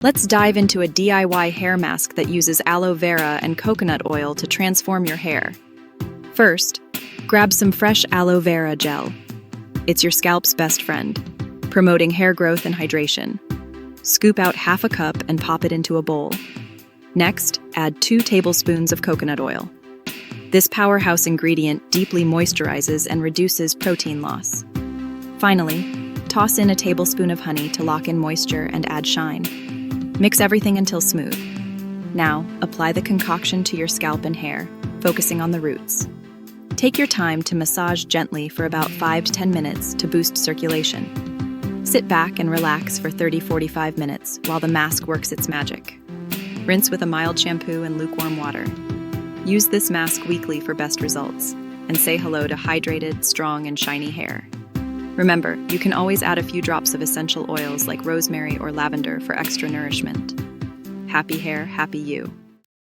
Let's dive into a DIY hair mask that uses aloe vera and coconut oil to transform your hair. First, grab some fresh aloe vera gel. It's your scalp's best friend, promoting hair growth and hydration. Scoop out half a cup and pop it into a bowl. Next, add 2 tablespoons of coconut oil. This powerhouse ingredient deeply moisturizes and reduces protein loss. Finally, toss in a tablespoon of honey to lock in moisture and add shine. Mix everything until smooth. Now, apply the concoction to your scalp and hair, focusing on the roots. Take your time to massage gently for about 5 to 10 minutes to boost circulation. Sit back and relax for 30-45 minutes while the mask works its magic. Rinse with a mild shampoo and lukewarm water. Use this mask weekly for best results, and say hello to hydrated, strong, and shiny hair. Remember, you can always add a few drops of essential oils like rosemary or lavender for extra nourishment. Happy hair, happy you.